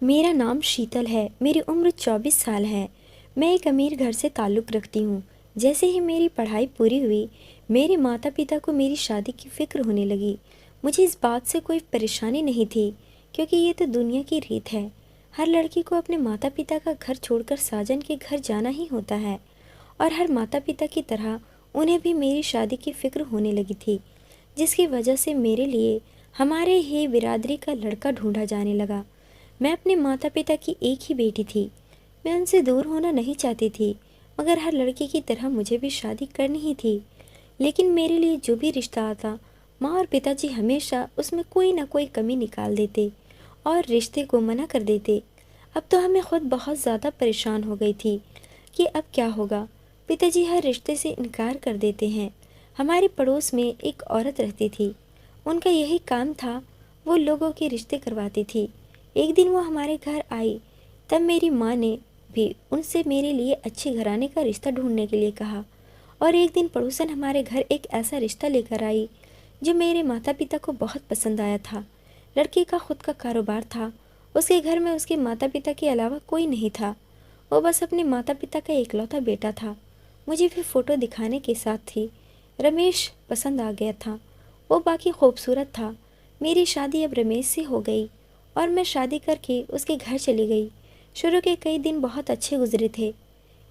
मेरा नाम शीतल है। मेरी उम्र 24 साल है। मैं एक अमीर घर से ताल्लुक़ रखती हूँ। जैसे ही मेरी पढ़ाई पूरी हुई, मेरे माता पिता को मेरी शादी की फ़िक्र होने लगी। मुझे इस बात से कोई परेशानी नहीं थी, क्योंकि ये तो दुनिया की रीत है। हर लड़की को अपने माता पिता का घर छोड़कर साजन के घर जाना ही होता है, और हर माता पिता की तरह उन्हें भी मेरी शादी की फ़िक्र होने लगी थी, जिसकी वजह से मेरे लिए हमारे ही बिरादरी का लड़का ढूंढा जाने लगा। मैं अपने माता पिता की एक ही बेटी थी। मैं उनसे दूर होना नहीं चाहती थी, मगर हर लड़की की तरह मुझे भी शादी करनी ही थी। लेकिन मेरे लिए जो भी रिश्ता आता, माँ और पिताजी हमेशा उसमें कोई ना कोई कमी निकाल देते और रिश्ते को मना कर देते। अब तो हमें खुद बहुत ज़्यादा परेशान हो गई थी कि अब क्या होगा। पिताजी हर रिश्ते से इनकार कर देते हैं। हमारे पड़ोस में एक औरत रहती थी। उनका यही काम था, वो लोगों के रिश्ते करवाती थी। एक दिन वो हमारे घर आई, तब मेरी माँ ने भी उनसे मेरे लिए अच्छे घराने का रिश्ता ढूंढने के लिए कहा। और एक दिन पड़ोसन हमारे घर एक ऐसा रिश्ता लेकर आई जो मेरे माता पिता को बहुत पसंद आया था। लड़के का खुद का कारोबार था। उसके घर में उसके माता पिता के अलावा कोई नहीं था। वो बस अपने माता पिता का इकलौता बेटा था। मुझे भी फ़ोटो दिखाने के साथ थी रमेश पसंद आ गया था। वो बाकी खूबसूरत था। मेरी शादी अब रमेश से हो गई और मैं शादी करके उसके घर चली गई। शुरू के कई दिन बहुत अच्छे गुजरे थे।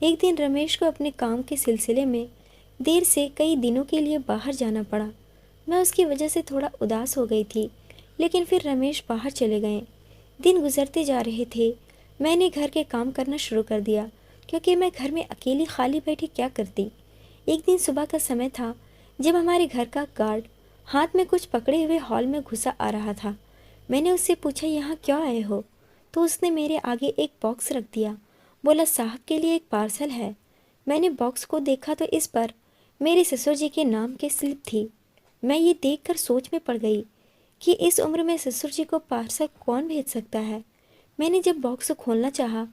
एक दिन रमेश को अपने काम के सिलसिले में देर से कई दिनों के लिए बाहर जाना पड़ा। मैं उसकी वजह से थोड़ा उदास हो गई थी, लेकिन फिर रमेश बाहर चले गए। दिन गुजरते जा रहे थे। मैंने घर के काम करना शुरू कर दिया, क्योंकि मैं घर में अकेली खाली बैठी क्या करती। एक दिन सुबह का समय था, जब हमारे घर का गार्ड हाथ में कुछ पकड़े हुए हॉल में घुसा आ रहा था। मैंने उससे पूछा, यहाँ क्यों आए हो? तो उसने मेरे आगे एक बॉक्स रख दिया। बोला, साहब के लिए एक पार्सल है। मैंने बॉक्स को देखा तो इस पर मेरे ससुर जी के नाम की स्लिप थी। मैं ये देखकर सोच में पड़ गई कि इस उम्र में ससुर जी को पार्सल कौन भेज सकता है। मैंने जब बॉक्स को खोलना चाहा,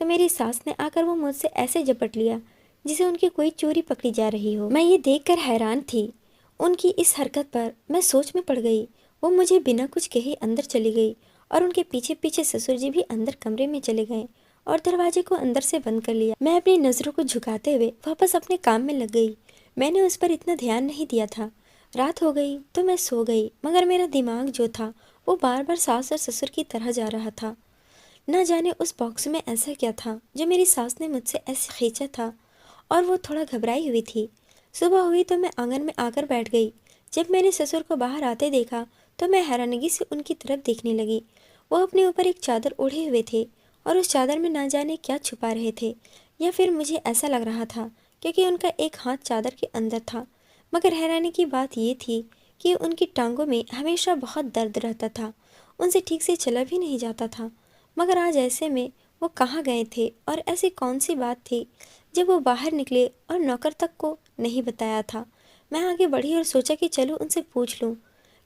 तो मेरी सास ने आकर वो मुझसे ऐसे झपट लिया जिसे उनकी कोई चोरी पकड़ी जा रही हो। मैं ये देखकर हैरान थी। उनकी इस हरकत पर मैं सोच में पड़ गई। वो मुझे बिना कुछ कहे अंदर चली गई और उनके पीछे पीछे ससुर जी भी अंदर कमरे में चले गए और दरवाजे को अंदर से बंद कर लिया। मैं अपनी नज़रों को झुकाते हुए वापस अपने काम में लग गई। मैंने उस पर इतना ध्यान नहीं दिया था। रात हो गई तो मैं सो गई, मगर मेरा दिमाग जो था वो बार बार सास और ससुर की तरह जा रहा था। न जाने उस बॉक्स में ऐसा क्या था जो मेरी सास ने मुझसे ऐसे खींचा था, और वो थोड़ा घबराई हुई थी। सुबह हुई तो मैं आंगन में आकर बैठ गई। जब मैंने ससुर को बाहर आते देखा तो मैं हैरानगी से उनकी तरफ देखने लगी। वो अपने ऊपर एक चादर ओढ़े हुए थे और उस चादर में ना जाने क्या छुपा रहे थे, या फिर मुझे ऐसा लग रहा था क्योंकि उनका एक हाथ चादर के अंदर था। मगर हैरानी की बात ये थी कि उनकी टांगों में हमेशा बहुत दर्द रहता था। उनसे ठीक से चला भी नहीं जाता था। मगर आज ऐसे में वो कहाँ गए थे और ऐसी कौन सी बात थी जब वो बाहर निकले और नौकर तक को नहीं बताया था। मैं आगे बढ़ी और सोचा कि चलो उनसे पूछ लूँ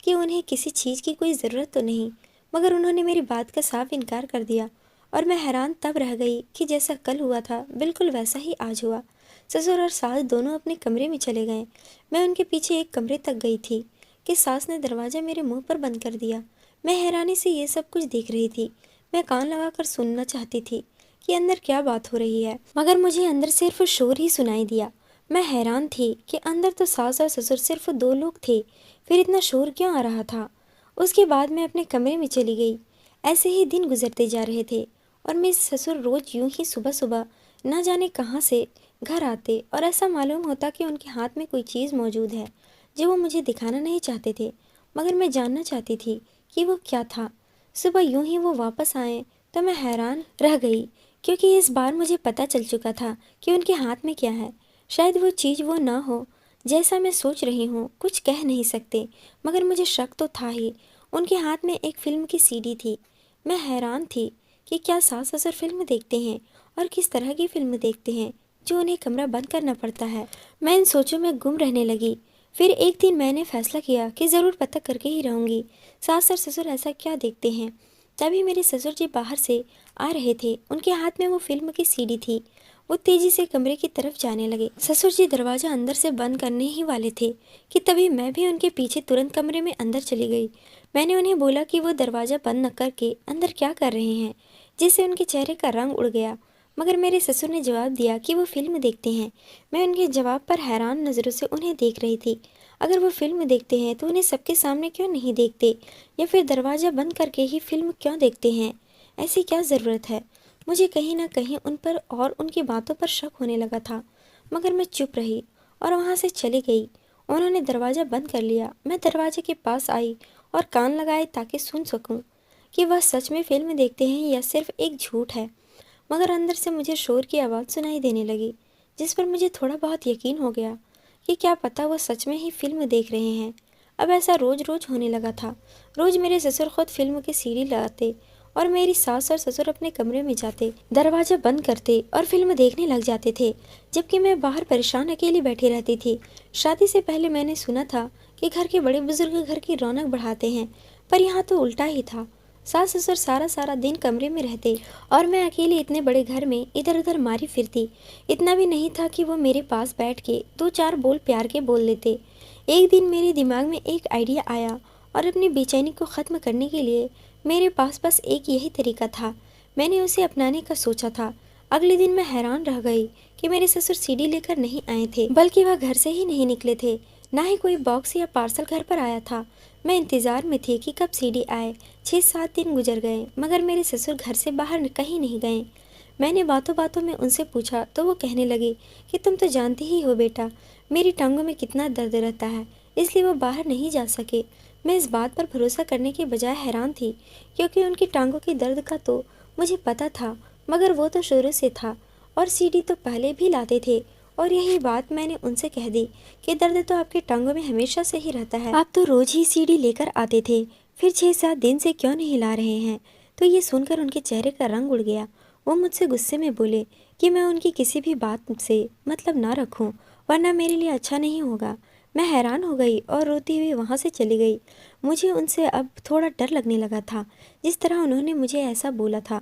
कि उन्हें किसी चीज़ की कोई ज़रूरत तो नहीं, मगर उन्होंने मेरी बात का साफ इनकार कर दिया। और मैं हैरान तब रह गई कि जैसा कल हुआ था बिल्कुल वैसा ही आज हुआ। ससुर और सास दोनों अपने कमरे में चले गए। मैं उनके पीछे एक कमरे तक गई थी कि सास ने दरवाज़ा मेरे मुंह पर बंद कर दिया। मैं हैरानी से ये सब कुछ देख रही थी। मैं कान लगाकर सुनना चाहती थी कि अंदर क्या बात हो रही है, मगर मुझे अंदर सिर्फ शोर ही सुनाई दिया। मैं हैरान थी कि अंदर तो सास और ससुर सिर्फ दो लोग थे, फिर इतना शोर क्यों आ रहा था। उसके बाद मैं अपने कमरे में चली गई। ऐसे ही दिन गुजरते जा रहे थे और मेरे ससुर रोज़ यूं ही सुबह सुबह न जाने कहाँ से घर आते, और ऐसा मालूम होता कि उनके हाथ में कोई चीज़ मौजूद है जो वो मुझे दिखाना नहीं चाहते थे, मगर मैं जानना चाहती थी कि वो क्या था। सुबह यूं ही वो वापस आए तो मैं हैरान रह गई, क्योंकि इस बार मुझे पता चल चुका था कि उनके हाथ में क्या है। शायद वो चीज़ वो ना हो जैसा मैं सोच रही हूँ। कुछ कह नहीं सकते, मगर मुझे शक तो था ही। उनके हाथ में एक फ़िल्म की सीडी थी। मैं हैरान थी कि क्या सास ससुर फिल्म देखते हैं और किस तरह की फिल्म देखते हैं जो उन्हें कमरा बंद करना पड़ता है। मैं इन सोचों में गुम रहने लगी। फिर एक दिन मैंने फैसला किया कि ज़रूर पता करके ही रहूँगी सास और ससुर ऐसा क्या देखते हैं। तभी मेरे ससुर जी बाहर से आ रहे थे। उनके हाथ में वो फिल्म की सीडी थी। वो तेजी से कमरे की तरफ जाने लगे। ससुर जी दरवाजा अंदर से बंद करने ही वाले थे कि तभी मैं भी उनके पीछे तुरंत कमरे में अंदर चली गई। मैंने उन्हें बोला कि वो दरवाजा बंद न करके अंदर क्या कर रहे हैं, जिससे उनके चेहरे का रंग उड़ गया। मगर मेरे ससुर ने जवाब दिया कि वो फिल्म देखते हैं। मैं उनके जवाब पर हैरान नज़रों से उन्हें देख रही थी। अगर वो फिल्म देखते हैं तो उन्हें सबके सामने क्यों नहीं देखते, या फिर दरवाज़ा बंद करके ही फिल्म क्यों देखते हैं? ऐसी क्या ज़रूरत है? मुझे कहीं ना कहीं उन पर और उनकी बातों पर शक होने लगा था। मगर मैं चुप रही और वहाँ से चली गई। उन्होंने दरवाज़ा बंद कर लिया। मैं दरवाजे के पास आई और कान लगाए ताकि सुन सकूं कि वह सच में फिल्म देखते हैं या सिर्फ एक झूठ है। मगर अंदर से मुझे शोर की आवाज़ सुनाई देने लगी, जिस पर मुझे थोड़ा बहुत यकीन हो गया कि क्या पता वो सच में ही फिल्म देख रहे हैं। अब ऐसा रोज़ रोज़ होने लगा था। रोज़ मेरे ससुर खुद फिल्म की सीडी लगाते और मेरी सास और ससुर अपने कमरे में जाते, दरवाज़ा बंद करते और फिल्म देखने लग जाते थे, जबकि मैं बाहर परेशान अकेली बैठी रहती थी। शादी से पहले मैंने सुना था कि घर के बड़े बुजुर्ग घर की रौनक बढ़ाते हैं, पर यहाँ तो उल्टा ही था। सास ससुर सारा सारा दिन कमरे में रहते और मैं अकेली इतने बड़े घर में इधर उधर मारी फिरती। इतना भी नहीं था कि वो मेरे पास बैठ के दो चार बोल प्यार के बोल लेते। एक दिन मेरे दिमाग में एक आइडिया आया और अपनी बेचैनी को ख़त्म करने के लिए मेरे पास बस एक यही तरीका था। मैंने उसे अपनाने का सोचा था। अगले दिन मैं हैरान रह गई कि मेरे ससुर सीडी लेकर नहीं आए थे, बल्कि वह घर से ही नहीं निकले थे। ना ही कोई बॉक्स या पार्सल घर पर आया था। मैं इंतज़ार में थी कि कब सीडी आए। 6-7 दिन गुजर गए, मगर मेरे ससुर घर से बाहर कहीं नहीं गए। मैंने बातों बातों में उनसे पूछा तो वो कहने लगे कि तुम तो जानती ही हो बेटा, मेरी टांगों में कितना दर्द रहता है, इसलिए वो बाहर नहीं जा सके। मैं इस बात पर भरोसा करने के बजाय हैरान थी, क्योंकि उनकी टांगों के दर्द का तो मुझे पता था, मगर वो तो शुरू से था और सीडी तो पहले भी लाते थे। और यही बात मैंने उनसे कह दी कि दर्द तो आपकी टांगों में हमेशा से ही रहता है, आप तो रोज ही सीडी लेकर आते थे, फिर 6-7 दिन से क्यों नहीं ला रहे हैं? तो ये सुनकर उनके चेहरे का रंग उड़ गया। वो मुझसे गुस्से में बोले कि मैं उनकी किसी भी बात से मतलब ना रखूं, वरना मेरे लिए अच्छा नहीं होगा। मैं हैरान हो गई और रोती हुई वहाँ से चली गई। मुझे उनसे अब थोड़ा डर लगने लगा था, जिस तरह उन्होंने मुझे ऐसा बोला था।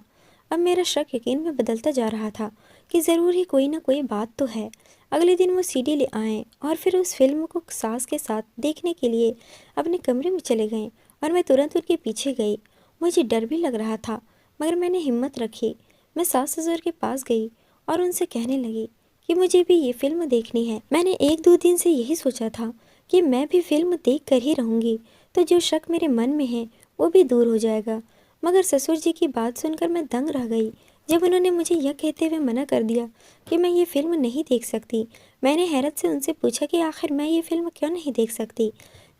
अब मेरा शक यकीन में बदलता जा रहा था कि ज़रूर ही कोई ना कोई बात तो है। अगले दिन वो सीडी ले आए और फिर उस फिल्म को सास के साथ देखने के लिए अपने कमरे में चले गए और मैं तुरंत उनके पीछे गई। मुझे डर भी लग रहा था, मगर मैंने हिम्मत रखी। मैं सास ससुर के पास गई और उनसे कहने लगी कि मुझे भी ये फिल्म देखनी है। मैंने 1-2 दिन से यही सोचा था कि मैं भी फिल्म देख कर ही रहूँगी, तो जो शक मेरे मन में है वो भी दूर हो जाएगा। मगर ससुर जी की बात सुनकर मैं दंग रह गई, जब उन्होंने मुझे यह कहते हुए मना कर दिया कि मैं ये फिल्म नहीं देख सकती। मैंने हैरत से उनसे पूछा कि आखिर मैं ये फिल्म क्यों नहीं देख सकती,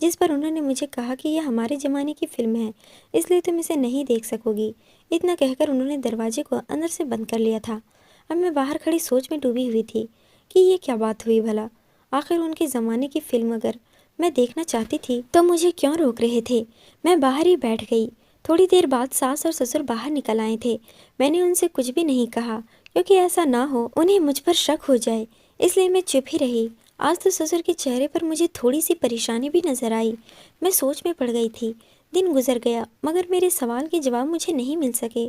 जिस पर उन्होंने मुझे कहा कि यह हमारे ज़माने की फिल्म है, इसलिए तुम इसे नहीं देख सकोगी। इतना कहकर उन्होंने दरवाजे को अंदर से बंद कर लिया था। अब मैं बाहर खड़ी सोच में डूबी हुई थी कि ये क्या बात हुई भला। आखिर उनके ज़माने की फिल्म अगर मैं देखना चाहती थी तो मुझे क्यों रोक रहे थे? मैं बाहर ही बैठ गई। थोड़ी देर बाद सास और ससुर बाहर निकल आए थे। मैंने उनसे कुछ भी नहीं कहा, क्योंकि ऐसा ना हो उन्हें मुझ पर शक हो जाए, इसलिए मैं चुप ही रही। आज तो ससुर के चेहरे पर मुझे थोड़ी सी परेशानी भी नजर आई। मैं सोच में पड़ गई थी। दिन गुजर गया, मगर मेरे सवाल के जवाब मुझे नहीं मिल सके।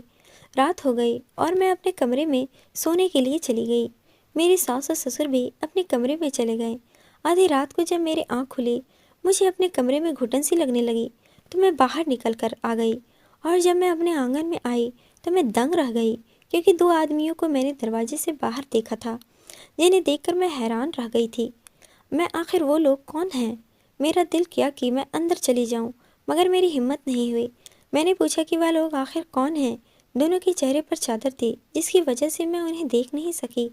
रात हो गई और मैं अपने कमरे में सोने के लिए चली गई। मेरी सास और ससुर भी अपने कमरे में चले गए। आधी रात को जब मेरी आँख खुली, मुझे अपने कमरे में घुटन सी लगने लगी, तो मैं बाहर निकल कर आ गई। और जब मैं अपने आंगन में आई तो मैं दंग रह गई, क्योंकि 2 आदमियों को मैंने दरवाजे से बाहर देखा था, जिन्हें देखकर मैं हैरान रह गई थी। मैं आखिर वो लोग कौन हैं? मेरा दिल किया कि मैं अंदर चली जाऊं, मगर मेरी हिम्मत नहीं हुई। मैंने पूछा कि वह लोग आखिर कौन हैं। दोनों के चेहरे पर चादर थी, जिसकी वजह से मैं उन्हें देख नहीं सकी।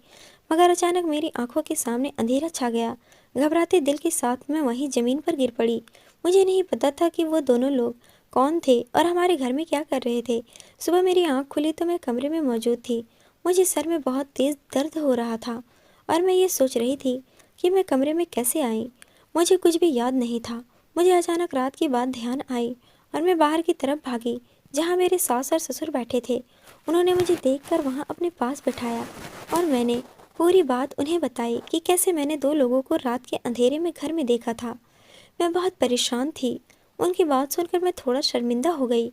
मगर अचानक मेरी आंखों के सामने अंधेरा छा गया। घबराते दिल के साथ मैं वहीं ज़मीन पर गिर पड़ी। मुझे नहीं पता था कि वो दोनों लोग कौन थे और हमारे घर में क्या कर रहे थे। सुबह मेरी आंख खुली तो मैं कमरे में मौजूद थी। मुझे सर में बहुत तेज़ दर्द हो रहा था और मैं ये सोच रही थी कि मैं कमरे में कैसे आई। मुझे कुछ भी याद नहीं था। मुझे अचानक रात की बात ध्यान आई और मैं बाहर की तरफ भागी, जहाँ मेरे सास और ससुर बैठे थे। उन्होंने मुझे देखकर वहाँ अपने पास बैठाया और मैंने पूरी बात उन्हें बताई कि कैसे मैंने 2 लोगों को रात के अंधेरे में घर में देखा था। मैं बहुत परेशान थी। उनकी बात सुनकर मैं थोड़ा शर्मिंदा हो गई।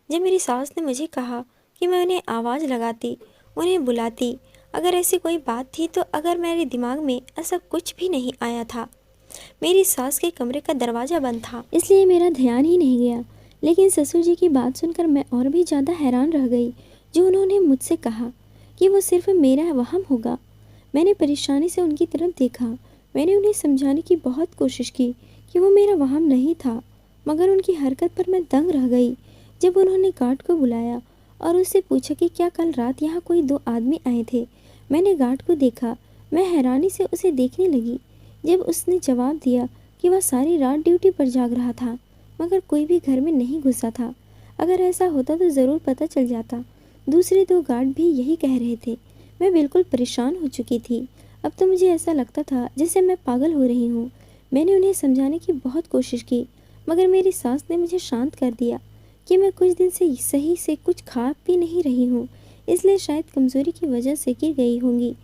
जब मेरी सास ने मुझे कहा कि मैं उन्हें आवाज़ लगाती, उन्हें बुलाती, अगर ऐसी कोई बात थी तो अगर मेरे दिमाग में ऐसा कुछ भी नहीं आया था। मेरी सास के कमरे का दरवाज़ा बंद था, इसलिए मेरा ध्यान ही नहीं गया। लेकिन ससुर जी की बात सुनकर मैं और भी ज़्यादा हैरान रह गई। जो उन्होंने मुझसे कहा कि वो सिर्फ मेरा वहम होगा। मैंने परेशानी से उनकी तरफ देखा। मैंने उन्हें समझाने की बहुत कोशिश की कि वो मेरा वहम नहीं था, मगर उनकी हरकत पर मैं दंग रह गई। जब उन्होंने गार्ड को बुलाया और उससे पूछा कि क्या कल रात यहाँ कोई 2 आदमी आए थे। मैंने गार्ड को देखा। मैं हैरानी से उसे देखने लगी जब उसने जवाब दिया कि वह सारी रात ड्यूटी पर जाग रहा था, मगर कोई भी घर में नहीं घुसा था। अगर ऐसा होता तो ज़रूर पता चल जाता। दूसरे 2 गार्ड भी यही कह रहे थे। मैं बिल्कुल परेशान हो चुकी थी। अब तो मुझे ऐसा लगता था जैसे मैं पागल हो रही हूँ। मैंने उन्हें समझाने की बहुत कोशिश की, मगर मेरी सास ने मुझे शांत कर दिया कि मैं कुछ दिन से सही से कुछ खा पी नहीं रही हूँ, इसलिए शायद कमज़ोरी की वजह से गिर गई होंगी।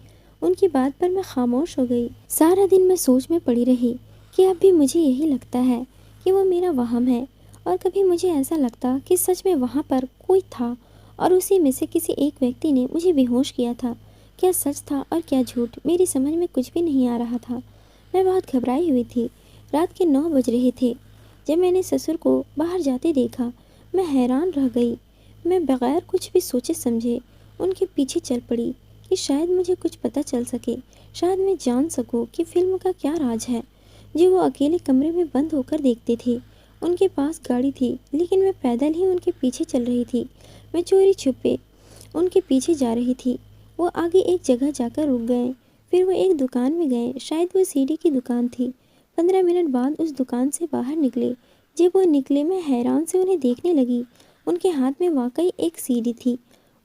उनकी बात पर मैं खामोश हो गई। सारा दिन मैं सोच में पड़ी रही कि अब भी मुझे यही लगता है कि वो मेरा वहम है, और कभी मुझे ऐसा लगता कि सच में वहाँ पर कोई था और उसी में से किसी एक व्यक्ति ने मुझे बेहोश किया था। क्या सच था और क्या झूठ, मेरी समझ में कुछ भी नहीं आ रहा था। मैं बहुत घबराई हुई थी। रात के 9 बज रहे थे जब मैंने ससुर को बाहर जाते देखा। मैं हैरान रह गई। मैं बगैर कुछ भी सोचे समझे उनके पीछे चल पड़ी कि शायद मुझे कुछ पता चल सके, शायद मैं जान सकूं कि फिल्म का क्या राज है जो वो अकेले कमरे में बंद होकर देखते थे। उनके पास गाड़ी थी, लेकिन मैं पैदल ही उनके पीछे चल रही थी। मैं चोरी छुपे उनके पीछे जा रही थी। वो आगे एक जगह जाकर रुक गए, फिर वो एक दुकान में गए। शायद वो सीडी की दुकान थी। 15 मिनट बाद उस दुकान से बाहर निकले। जब वो निकले मैं हैरान से उन्हें देखने लगी। उनके हाथ में वाकई एक सीडी थी।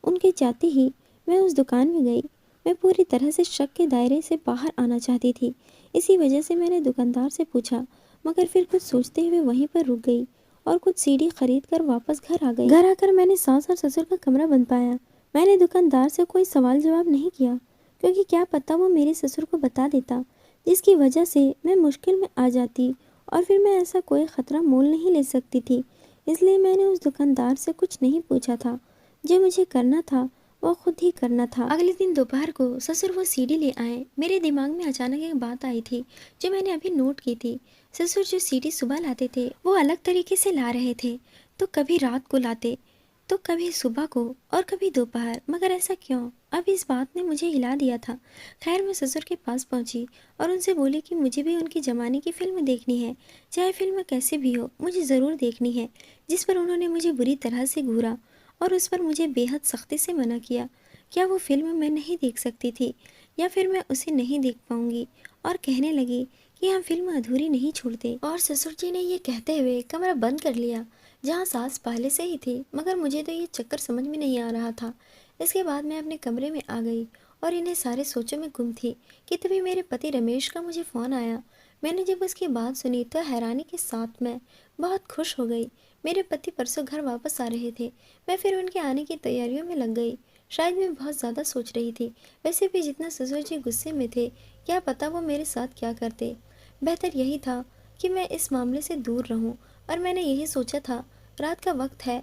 उनके जाते ही मैं उस दुकान में गई। मैं पूरी तरह से शक के दायरे से बाहर आना चाहती थी। इसी वजह से मैंने दुकानदार से पूछा, मगर फिर कुछ सोचते हुए वहीं पर रुक गई और कुछ सीडी खरीद कर वापस घर आ गई। घर आकर मैंने सास और ससुर का कमरा बंद पाया। मैंने दुकानदार से कोई सवाल जवाब नहीं किया, क्योंकि क्या पता वो मेरे ससुर को बता देता, जिसकी वजह से मैं मुश्किल में आ जाती और फिर मैं ऐसा कोई ख़तरा मोल नहीं ले सकती थी। इसलिए मैंने उस दुकानदार से कुछ नहीं पूछा था। जो मुझे करना था वो खुद ही करना था। अगले दिन दोपहर को ससुर वो सीडी ले आए। मेरे दिमाग में अचानक एक बात आई थी जो मैंने अभी नोट की थी। ससुर जो सीडी सुबह लाते थे वो अलग तरीके से ला रहे थे। तो कभी रात को लाते, तो कभी सुबह को और कभी दोपहर। मगर ऐसा क्यों? अब इस बात ने मुझे हिला दिया था। खैर मैं ससुर के पास पहुंची और उनसे बोली कि मुझे भी उनकी ज़माने की फ़िल्म देखनी है, चाहे फिल्म कैसी भी हो, मुझे ज़रूर देखनी है। जिस पर उन्होंने मुझे बुरी तरह से घूरा और उस पर मुझे बेहद सख्ती से मना किया। क्या वो फिल्म मैं नहीं देख सकती थी, या फिर मैं उसे नहीं देख पाऊंगी? और कहने लगी कि हम फिल्म अधूरी नहीं छोड़ते। और ससुर जी ने ये कहते हुए कमरा बंद कर लिया, जहाँ सास पहले से ही थी। मगर मुझे तो ये चक्कर समझ में नहीं आ रहा था। इसके बाद मैं अपने कमरे में आ गई और इन्हें सारे सोचों में गुम थी कि तभी मेरे पति रमेश का मुझे फ़ोन आया। मैंने जब उसकी बात सुनी तो हैरानी के साथ मैं बहुत खुश हो गई। मेरे पति परसों घर वापस आ रहे थे। मैं फिर उनके आने की तैयारियों में लग गई। शायद मैं बहुत ज़्यादा सोच रही थी। वैसे भी जितना ससुर जी गुस्से में थे, क्या पता वो मेरे साथ क्या करते। बेहतर यही था कि मैं इस मामले से दूर रहूं, और मैंने यही सोचा था। रात का वक्त है,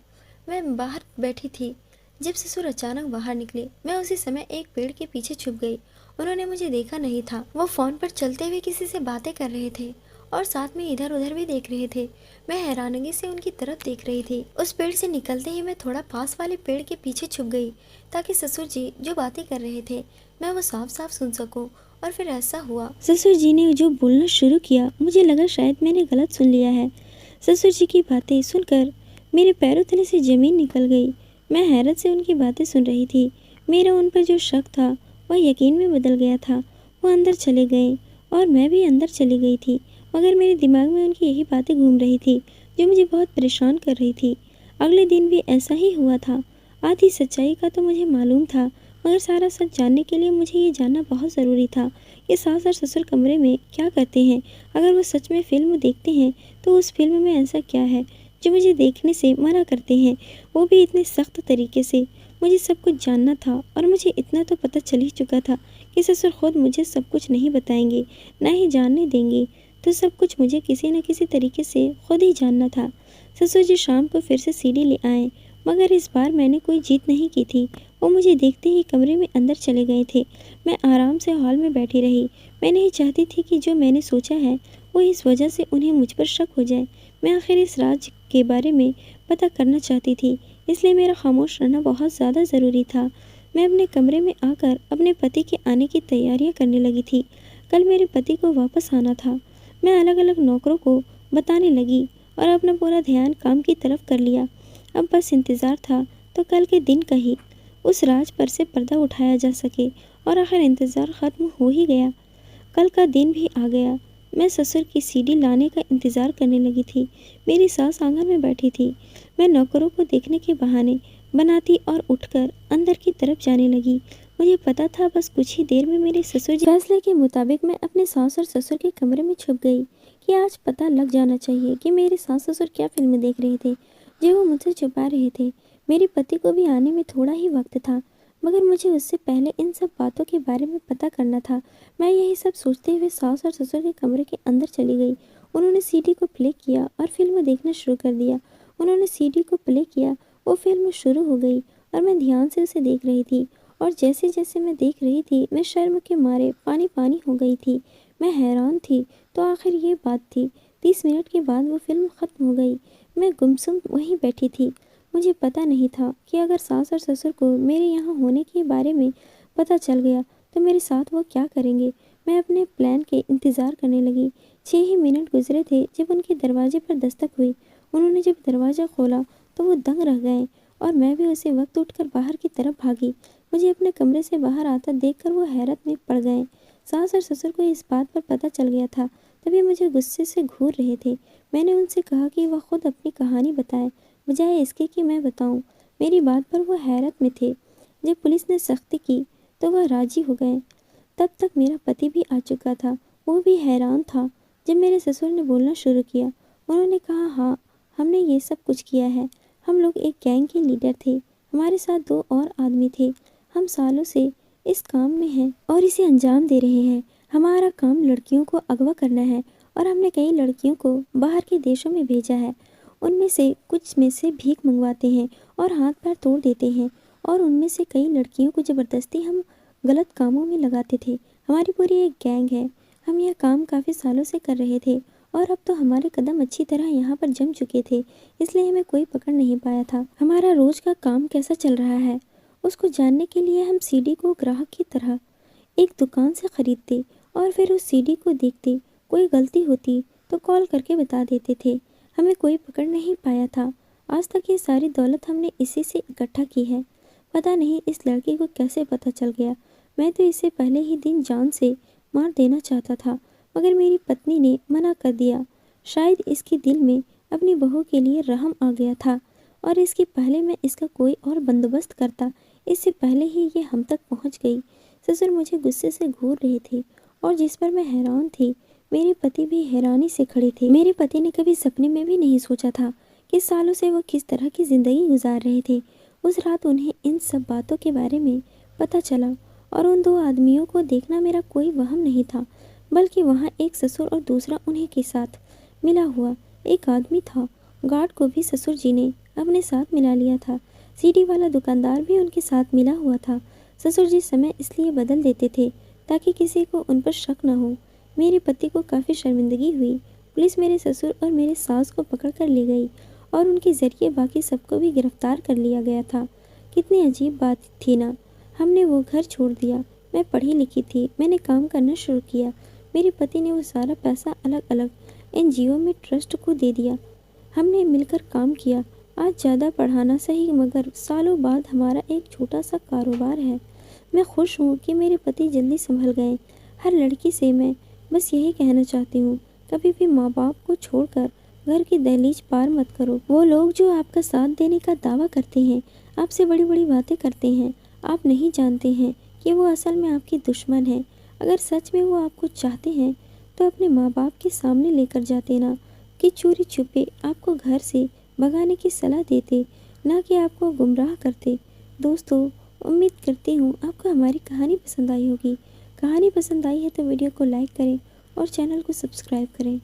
मैं बाहर बैठी थी जब ससुर अचानक बाहर निकले। मैं उसी समय एक पेड़ के पीछे छुप गई। उन्होंने मुझे देखा नहीं था। वो फ़ोन पर चलते हुए किसी से बातें कर रहे थे और साथ में इधर उधर भी देख रहे थे। मैं हैरानगी से उनकी तरफ देख रही थी। उस पेड़ से निकलते ही मैं थोड़ा पास वाले पेड़ के पीछे छुप गई, ताकि ससुर जी जो बातें कर रहे थे मैं वो साफ साफ सुन सकूं। और फिर ऐसा हुआ। ससुर जी ने जो बोलना शुरू किया, मुझे लगा शायद मैंने गलत सुन लिया है। ससुर जी की बातें सुनकर मेरे पैरों तले से ज़मीन निकल गई। मैं हैरत से उनकी बातें सुन रही थी। मेरा उन पर जो शक था वह यकीन में बदल गया था। वो अंदर चले गए और मैं भी अंदर चली गई थी, मगर मेरे दिमाग में उनकी यही बातें घूम रही थी जो मुझे बहुत परेशान कर रही थी। अगले दिन भी ऐसा ही हुआ था। आधी सच्चाई का तो मुझे मालूम था, मगर सारा सच जानने के लिए मुझे ये जानना बहुत ज़रूरी था कि सास और ससुर कमरे में क्या करते हैं। अगर वो सच में फ़िल्म देखते हैं तो उस फिल्म में ऐसा क्या है जो मुझे देखने से मना करते हैं, वो भी इतने सख्त तरीके से। मुझे सब कुछ जानना था, और मुझे इतना तो पता चल ही चुका था कि ससुर खुद मुझे सब कुछ नहीं बताएंगे, ना ही जानने देंगे। तो सब कुछ मुझे किसी न किसी तरीके से खुद ही जानना था। ससुर जी शाम को फिर से सीडी ले आए, मगर इस बार मैंने कोई जीत नहीं की थी। वो मुझे देखते ही कमरे में अंदर चले गए थे। मैं आराम से हॉल में बैठी रही। मैं नहीं चाहती थी कि जो मैंने सोचा है वो इस वजह से उन्हें मुझ पर शक हो जाए। मैं आखिर इस राज के बारे में पता करना चाहती थी, इसलिए मेरा खामोश रहना बहुत ज़्यादा ज़रूरी था। मैं अपने कमरे में आकर अपने पति के आने की तैयारियां करने लगी थी। कल मेरे पति को वापस आना था। मैं अलग अलग नौकरों को बताने लगी और अपना पूरा ध्यान काम की तरफ कर लिया। अब बस इंतज़ार था तो कल के दिन का ही उस राज पर से पर्दा उठाया जा सके, और आखिर इंतज़ार ख़त्म हो ही गया। कल का दिन भी आ गया। मैं ससुर की सीढ़ी लाने का इंतज़ार करने लगी थी। मेरी सास आंगन में बैठी थी। मैं नौकरों को देखने के बहाने बनाती और उठकर अंदर की तरफ जाने लगी। मुझे पता था बस कुछ ही देर में मेरे ससुर जी फैसले के मुताबिक मैं अपने सास और ससुर के कमरे में छुप गई कि आज पता लग जाना चाहिए कि मेरे सास ससुर क्या फिल्म देख रहे थे जो वो मुझसे छुपा रहे थे। मेरे पति को भी आने में थोड़ा ही वक्त था, मगर मुझे उससे पहले इन सब बातों के बारे में पता करना था। मैं यही सब सोचते हुए सास और ससुर के कमरे के अंदर चली गई। उन्होंने सीडी को प्ले किया और फिल्म देखना शुरू कर दिया। उन्होंने सीडी को प्ले किया, वो फिल्म शुरू हो गई और मैं ध्यान से उसे देख रही थी। और जैसे जैसे मैं देख रही थी मैं शर्म के मारे पानी पानी हो गई थी। मैं हैरान थी तो आखिर ये बात थी। 30 मिनट के बाद वो फिल्म ख़त्म हो गई। मैं गुमसुम वहीं बैठी थी। मुझे पता नहीं था कि अगर सास और ससुर को मेरे यहाँ होने के बारे में पता चल गया तो मेरे साथ वो क्या करेंगे। मैं अपने प्लान के इंतज़ार करने लगी। 6 ही मिनट गुजरे थे जब उनके दरवाजे पर दस्तक हुई। उन्होंने जब दरवाज़ा खोला तो वो दंग रह गए और मैं भी उसी वक्त उठकर बाहर की तरफ भागी। मुझे अपने कमरे से बाहर आता देखकर वो हैरत में पड़ गए। सास और ससुर को इस बात पर पता चल गया था, तभी मुझे गुस्से से घूर रहे थे। मैंने उनसे कहा कि वह खुद अपनी कहानी बताए बजाय इसके कि मैं बताऊं। मेरी बात पर वो हैरत में थे। जब पुलिस ने सख्ती की तो वह राजी हो गए। तब तक मेरा पति भी आ चुका था। वो भी हैरान था। जब मेरे ससुर ने बोलना शुरू किया, उन्होंने कहा, हाँ, हमने ये सब कुछ किया है। हम लोग एक गैंग के लीडर थे। हमारे साथ 2 और आदमी थे। हम सालों से इस काम में हैं और इसे अंजाम दे रहे हैं। हमारा काम लड़कियों को अगवा करना है और हमने कई लड़कियों को बाहर के देशों में भेजा है। उनमें से कुछ में से भीख मंगवाते हैं और हाथ पैर तोड़ देते हैं, और उनमें से कई लड़कियों को ज़बरदस्ती हम गलत कामों में लगाते थे। हमारी पूरी एक गैंग है। हम यह काम काफ़ी सालों से कर रहे थे और अब तो हमारे कदम अच्छी तरह यहाँ पर जम चुके थे, इसलिए हमें कोई पकड़ नहीं पाया था। हमारा रोज़ का काम कैसा चल रहा है उसको जानने के लिए हम सीडी को ग्राहक की तरह एक दुकान से ख़रीदते और फिर उस सीडी को देखते। कोई गलती होती तो कॉल करके बता देते थे। हमें कोई पकड़ नहीं पाया था। आज तक ये सारी दौलत हमने इसी से इकट्ठा की है। पता नहीं इस लड़के को कैसे पता चल गया। मैं तो इसे पहले ही दिन जान से मार देना चाहता था, मगर मेरी पत्नी ने मना कर दिया। शायद इसके दिल में अपनी बहू के लिए रहम आ गया था, और इसके पहले मैं इसका कोई और बंदोबस्त करता, इससे पहले ही ये हम तक पहुंच गई। ससुर मुझे गुस्से से घूर रहे थे और जिस पर मैं हैरान थी, मेरे पति भी हैरानी से खड़े थे। मेरे पति ने कभी सपने में भी नहीं सोचा था कि सालों से वो किस तरह की ज़िंदगी गुजार रहे थे। उस रात उन्हें इन सब बातों के बारे में पता चला, और उन 2 आदमियों को देखना मेरा कोई वहम नहीं था, बल्कि वहाँ एक ससुर और दूसरा उन्हीं के साथ मिला हुआ एक आदमी था। गार्ड को भी ससुर जी ने अपने साथ मिला लिया था। सीडी वाला दुकानदार भी उनके साथ मिला हुआ था। ससुर जी समय इसलिए बदल देते थे ताकि किसी को उन पर शक न हो। मेरे पति को काफ़ी शर्मिंदगी हुई। पुलिस मेरे ससुर और मेरे सास को पकड़ कर ले गई और उनके ज़रिए बाकी सबको भी गिरफ्तार कर लिया गया था। कितनी अजीब बात थी ना। हमने वो घर छोड़ दिया। मैं पढ़ी लिखी थी। मैंने काम करना शुरू किया। मेरे पति ने वो सारा पैसा अलग अलग एनजीओ में ट्रस्ट को दे दिया। हमने मिलकर काम किया। आज ज़्यादा पढ़ाना सही, मगर सालों बाद हमारा एक छोटा सा कारोबार है। मैं खुश हूँ कि मेरे पति जल्दी संभल गए। हर लड़की से मैं बस यही कहना चाहती हूँ, कभी भी माँ बाप को छोड़कर घर की दहलीज पार मत करो। वो लोग जो आपका साथ देने का दावा करते हैं, आपसे बड़ी बड़ी बातें करते हैं, आप नहीं जानते हैं कि वो असल में आपके दुश्मन हैं। अगर सच में वो आपको चाहते हैं तो अपने माँ बाप के सामने लेकर जाते ना, कि चोरी छुपे आपको घर से भगाने की सलाह देते, ना कि आपको गुमराह करते। दोस्तों, उम्मीद करती हूँ आपको हमारी कहानी पसंद आई होगी। कहानी पसंद आई है तो वीडियो को लाइक करें और चैनल को सब्सक्राइब करें।